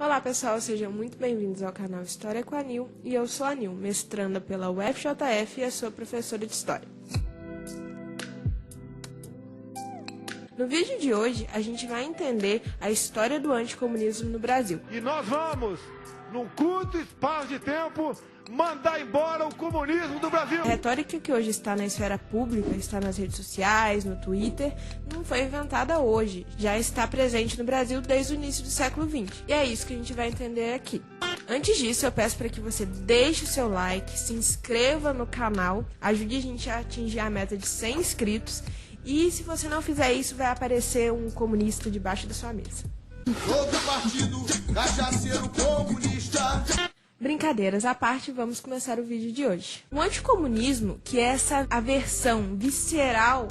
Olá pessoal, sejam muito bem-vindos ao canal História com a Nil, e eu sou a Nil, mestranda pela UFJF e a sua professora de História. No vídeo de hoje, a gente vai entender a história do anticomunismo no Brasil. E nós vamos, num curto espaço de tempo, mandar embora o comunismo do Brasil. A retórica que hoje está na esfera pública, está nas redes sociais, no Twitter, não foi inventada hoje, já está presente no Brasil desde o início do século XX. E é isso que a gente vai entender aqui. Antes disso, eu peço para que você deixe o seu like, se inscreva no canal, ajude a gente a atingir a meta de 100 inscritos. E se você não fizer isso, vai aparecer um comunista debaixo da sua mesa. Todo partido cachaceiro comunista. Brincadeiras à parte, vamos começar o vídeo de hoje. O anticomunismo, que é essa aversão visceral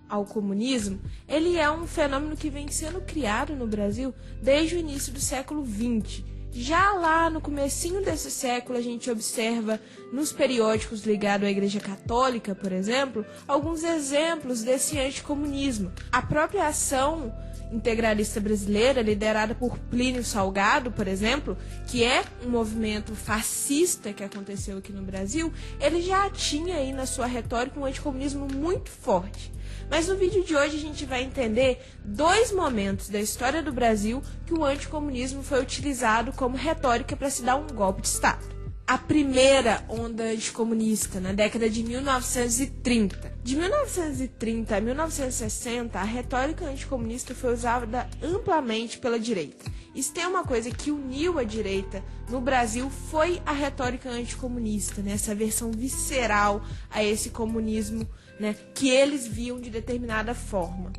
ao comunismo, ele é um fenômeno que vem sendo criado no Brasil desde o início do século XX. Já lá no comecinho desse século, a gente observa nos periódicos ligados à Igreja Católica, por exemplo, alguns exemplos desse anticomunismo. A própria ação integralista brasileira, liderada por Plínio Salgado, por exemplo, que é um movimento fascista que aconteceu aqui no Brasil, ele já tinha aí na sua retórica um anticomunismo muito forte. Mas no vídeo de hoje a gente vai entender dois momentos da história do Brasil que o anticomunismo foi utilizado como retórica para se dar um golpe de Estado. A primeira onda anticomunista, na década de 1930. De 1930 a 1960, a retórica anticomunista foi usada amplamente pela direita. E se tem uma coisa que uniu a direita no Brasil foi a retórica anticomunista, né? Essa versão visceral a esse comunismo, né? Que eles viam de determinada forma.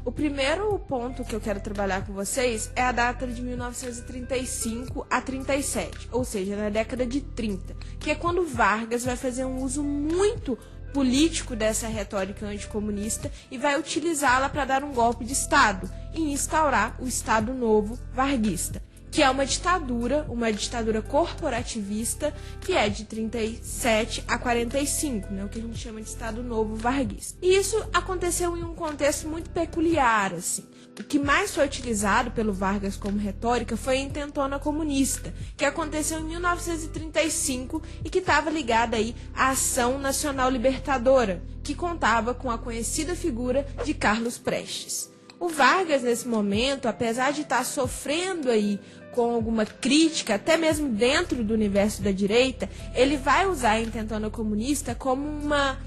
O primeiro ponto que eu quero trabalhar com vocês é a data de 1935 a 37, ou seja, na década de 30, que é quando Vargas vai fazer um uso muito político dessa retórica anticomunista e vai utilizá-la para dar um golpe de Estado e instaurar o Estado Novo varguista, que é uma ditadura corporativista, que é de 37 a 45, né, o que a gente chama de Estado Novo varguista. E isso aconteceu em um contexto muito peculiar, assim. O que mais foi utilizado pelo Vargas como retórica foi a intentona comunista, que aconteceu em 1935 e que estava ligada aí à Ação Nacional Libertadora, que contava com a conhecida figura de Carlos Prestes. O Vargas, nesse momento, apesar de estar sofrendo aí com alguma crítica, até mesmo dentro do universo da direita, ele vai usar a intentona comunista como uma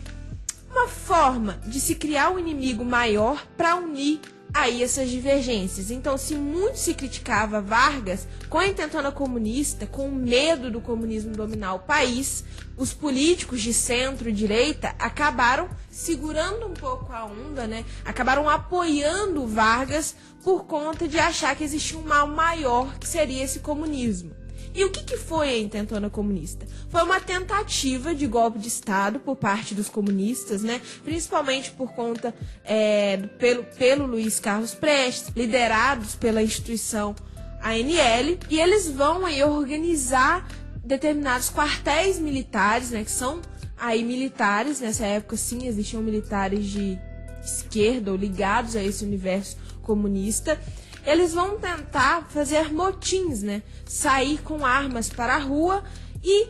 forma de se criar um inimigo maior para unir aí essas divergências. Então, se muito se criticava Vargas com a intentona comunista, com o medo do comunismo dominar o país, os políticos de centro-direita acabaram segurando um pouco a onda, né? Acabaram apoiando Vargas por conta de achar que existia um mal maior, que seria esse comunismo. E o que foi a intentona comunista? Foi uma tentativa de golpe de Estado por parte dos comunistas, né? Principalmente por conta pelo Luiz Carlos Prestes, liderados pela instituição ANL, e eles vão aí organizar determinados quartéis militares, né? Que são aí militares, nessa época sim existiam militares de esquerda ou ligados a esse universo comunista. Eles vão tentar fazer motins, né? Sair com armas para a rua e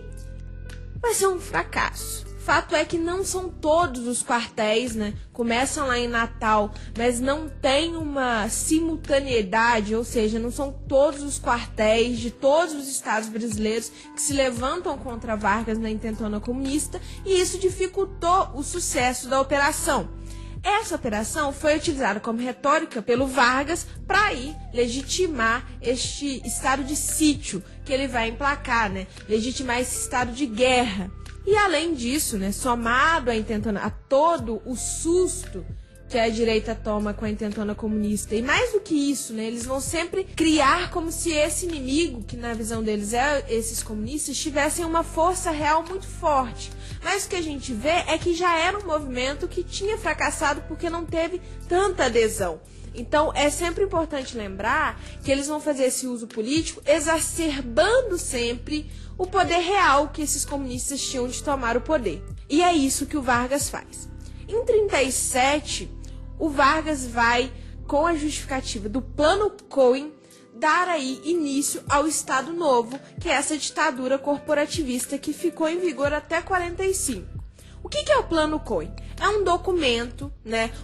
vai ser um fracasso. Fato é que não são todos os quartéis, né? Começam lá em Natal, mas não tem uma simultaneidade, ou seja, não são todos os quartéis de todos os estados brasileiros que se levantam contra Vargas na intentona comunista, e isso dificultou o sucesso da operação. Essa operação foi utilizada como retórica pelo Vargas para aí legitimar este estado de sítio que ele vai emplacar, né? Legitimar esse estado de guerra. E além disso, né, somado a todo o susto que a direita toma com a intentona comunista, e mais do que isso, né, eles vão sempre criar como se esse inimigo, que na visão deles é esses comunistas, tivessem uma força real muito forte. Mas o que a gente vê é que já era um movimento que tinha fracassado porque não teve tanta adesão. Então, é sempre importante lembrar que eles vão fazer esse uso político exacerbando sempre o poder real que esses comunistas tinham de tomar o poder. E é isso que o Vargas faz. Em 37, o Vargas vai, com a justificativa do Plano Cohen, dar aí início ao Estado Novo, que é essa ditadura corporativista que ficou em vigor até 45. O que é o Plano Cohen? É um documento,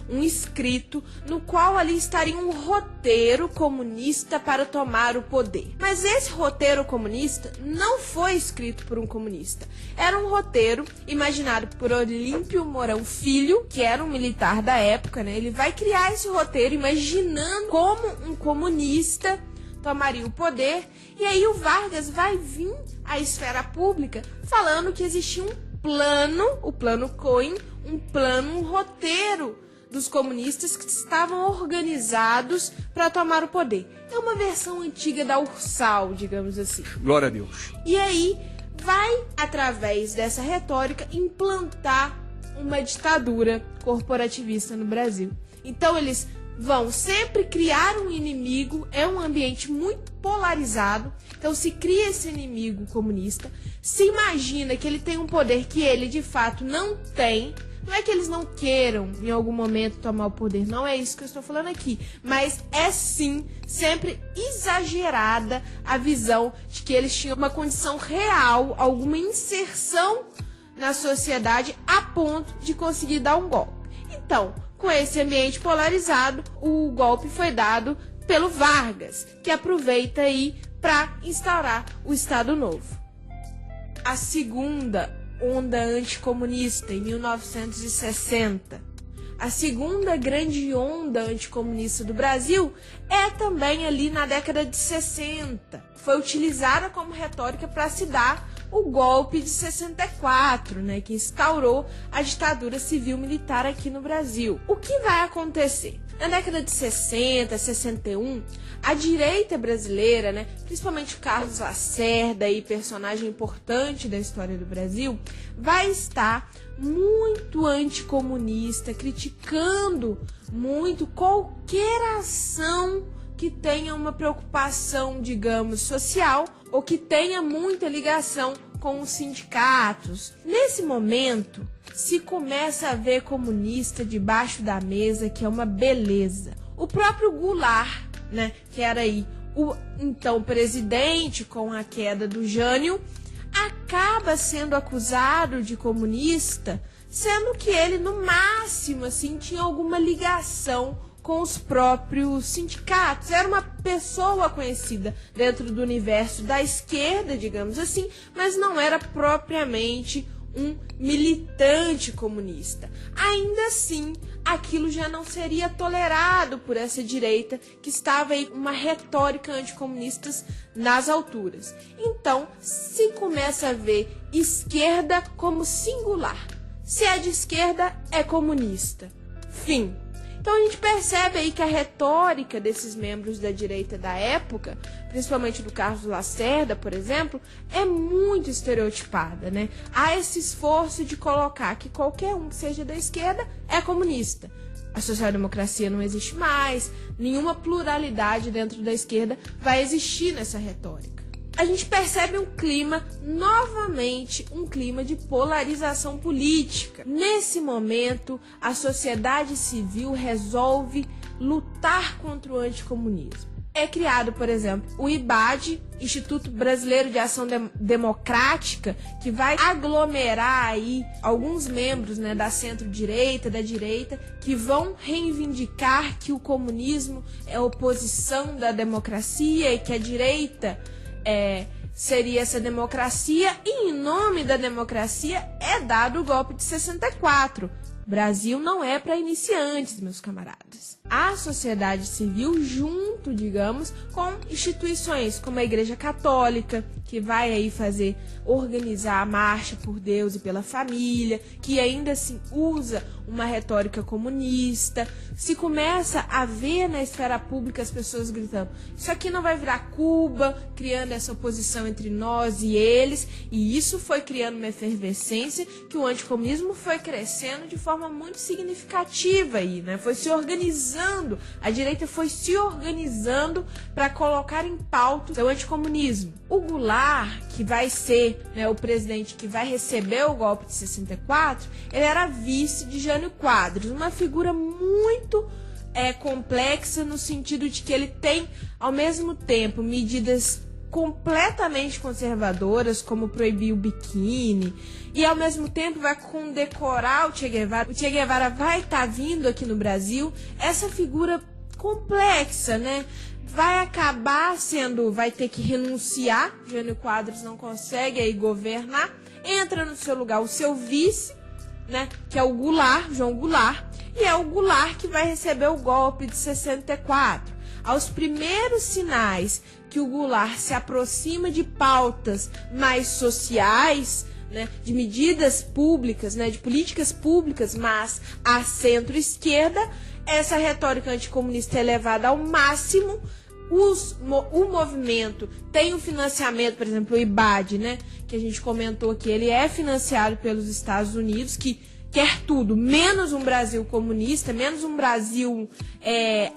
um escrito, no qual ali estaria um roteiro comunista para tomar o poder. Mas esse roteiro comunista não foi escrito por um comunista. Era um roteiro imaginado por Olímpio Mourão Filho, que era um militar da época, Ele vai criar esse roteiro imaginando como um comunista tomaria o poder, e aí o Vargas vai vir à esfera pública falando que existia o Plano Cohen, um roteiro dos comunistas que estavam organizados para tomar o poder. É uma versão antiga da Ursal, digamos assim. Glória a Deus. E aí vai, através dessa retórica, implantar uma ditadura corporativista no Brasil. Então eles vão sempre criar um inimigo, é um ambiente muito polarizado, então se cria esse inimigo comunista, se imagina que ele tem um poder que ele de fato não tem. Não é que eles não queiram em algum momento tomar o poder, não é isso que eu estou falando aqui, mas é sim sempre exagerada a visão de que eles tinham uma condição real, alguma inserção na sociedade a ponto de conseguir dar um golpe. Então, com esse ambiente polarizado, o golpe foi dado pelo Vargas, que aproveita aí para instaurar o Estado Novo. A segunda onda anticomunista, em 1960. A segunda grande onda anticomunista do Brasil é também ali na década de 60. Foi utilizada como retórica para se dar o golpe de 64, que instaurou a ditadura civil-militar aqui no Brasil. O que vai acontecer? Na década de 60, 61, a direita brasileira, principalmente o Carlos Lacerda, personagem importante da história do Brasil, vai estar muito anticomunista, criticando muito qualquer ação que tenha uma preocupação, digamos, social ou que tenha muita ligação com os sindicatos. Nesse momento, se começa a ver comunista debaixo da mesa, que é uma beleza. O próprio Goulart, que era aí o então presidente com a queda do Jânio, acaba sendo acusado de comunista, sendo que ele, no máximo, assim, tinha alguma ligação com os próprios sindicatos. Era uma pessoa conhecida dentro do universo da esquerda, digamos assim, mas não era propriamente um militante comunista. Ainda assim, aquilo já não seria tolerado por essa direita que estava aí com uma retórica anticomunista nas alturas. Então, se começa a ver esquerda como singular. Se é de esquerda, é comunista. Fim. Então a gente percebe aí que a retórica desses membros da direita da época, principalmente do Carlos Lacerda, por exemplo, é muito estereotipada, Há esse esforço de colocar que qualquer um que seja da esquerda é comunista. A social-democracia não existe mais, nenhuma pluralidade dentro da esquerda vai existir nessa retórica. A gente percebe um clima, novamente, um clima de polarização política. Nesse momento, a sociedade civil resolve lutar contra o anticomunismo. É criado, por exemplo, o IBAD, Instituto Brasileiro de Ação Democrática, que vai aglomerar aí alguns membros da centro-direita, da direita, que vão reivindicar que o comunismo é oposição da democracia e que a direita seria essa democracia, e em nome da democracia é dado o golpe de 64. Brasil não é para iniciantes, meus camaradas. A sociedade civil junto, digamos, com instituições como a Igreja Católica, que vai aí organizar a marcha por Deus e pela família, que ainda assim usa uma retórica comunista. Se começa a ver na esfera pública as pessoas gritando: isso aqui não vai virar Cuba, criando essa oposição entre nós e eles, e isso foi criando uma efervescência que o anticomunismo foi crescendo de forma muito significativa aí, foi se organizando, a direita foi se organizando para colocar em pauta o anticomunismo. O Goulart, que vai ser o presidente que vai receber o golpe de 64, ele era vice de Jânio Quadros, uma figura muito complexa no sentido de que ele tem, ao mesmo tempo, medidas completamente conservadoras, como proibir o biquíni, e ao mesmo tempo vai condecorar o Che Guevara. O Che Guevara vai estar vindo aqui no Brasil, essa figura complexa, né? Vai ter que renunciar, Jânio Quadros não consegue aí governar, entra no seu lugar o seu vice, né, que é o Goulart, João Goulart, e é o Goulart que vai receber o golpe de 64. Aos primeiros sinais que o Goulart se aproxima de pautas mais sociais, né, de medidas públicas, né, de políticas públicas, mas à centro-esquerda, essa retórica anticomunista é levada ao máximo. O movimento tem um financiamento, por exemplo, o IBAD, né, que a gente comentou que ele é financiado pelos Estados Unidos, que quer tudo, menos um Brasil comunista, menos um Brasil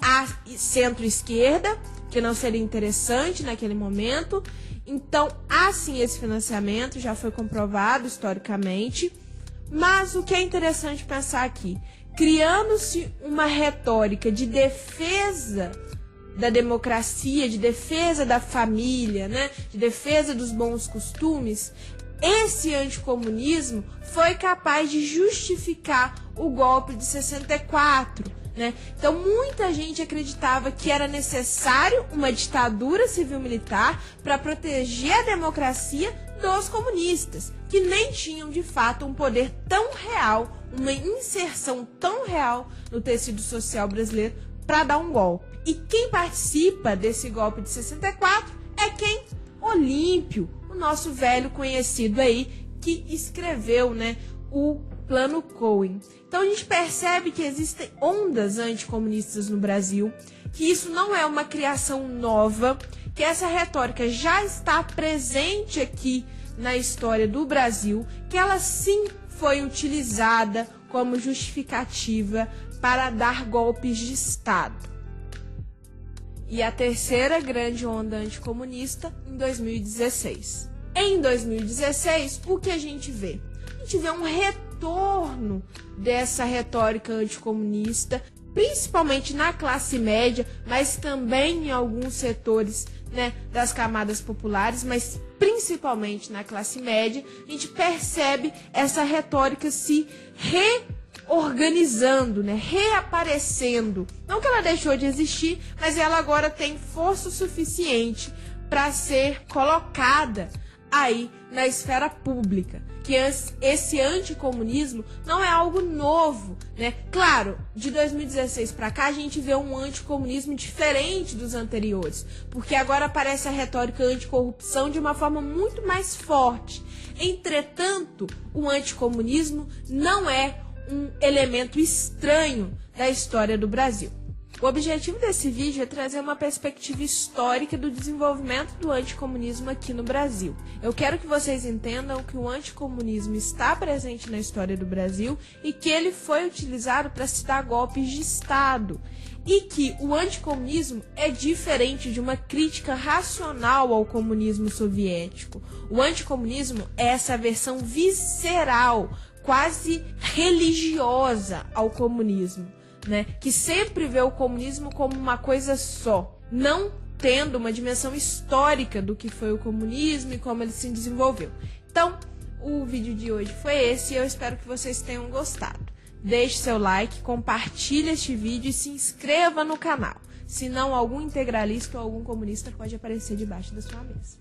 à centro-esquerda, que não seria interessante naquele momento. Então, há sim esse financiamento, já foi comprovado historicamente. Mas o que é interessante pensar aqui, criando-se uma retórica de defesa da democracia, de defesa da família, né, de defesa dos bons costumes, esse anticomunismo foi capaz de justificar o golpe de 64, né? Então muita gente acreditava que era necessário uma ditadura civil-militar para proteger a democracia dos comunistas, que nem tinham de fato um poder tão real, uma inserção tão real no tecido social brasileiro para dar um golpe. E quem participa desse golpe de 64 é quem? Olímpio, o nosso velho conhecido aí, que escreveu, né, o Plano Cohen. Então a gente percebe que existem ondas anticomunistas no Brasil, que isso não é uma criação nova, que essa retórica já está presente aqui na história do Brasil, que ela sim foi utilizada como justificativa para dar golpes de Estado. E a terceira grande onda anticomunista em 2016. Em 2016, o que a gente vê? A gente vê um retorno dessa retórica anticomunista, principalmente na classe média, mas também em alguns setores, né, das camadas populares, mas principalmente na classe média. A gente percebe essa retórica se reorganizando, né, reaparecendo. Não que ela deixou de existir, mas ela agora tem força suficiente para ser colocada aí na esfera pública, que esse anticomunismo não é algo novo, né? Claro, de 2016 para cá a gente vê um anticomunismo diferente dos anteriores, porque agora aparece a retórica anticorrupção de uma forma muito mais forte. Entretanto, o anticomunismo não é um elemento estranho da história do Brasil. O objetivo desse vídeo é trazer uma perspectiva histórica do desenvolvimento do anticomunismo aqui no Brasil. Eu quero que vocês entendam que o anticomunismo está presente na história do Brasil e que ele foi utilizado para se dar golpes de Estado. E que o anticomunismo é diferente de uma crítica racional ao comunismo soviético. O anticomunismo é essa versão visceral, quase religiosa ao comunismo, né, que sempre vê o comunismo como uma coisa só, não tendo uma dimensão histórica do que foi o comunismo e como ele se desenvolveu. Então, o vídeo de hoje foi esse e eu espero que vocês tenham gostado. Deixe seu like, compartilhe este vídeo e se inscreva no canal. Senão, algum integralista ou algum comunista pode aparecer debaixo da sua mesa.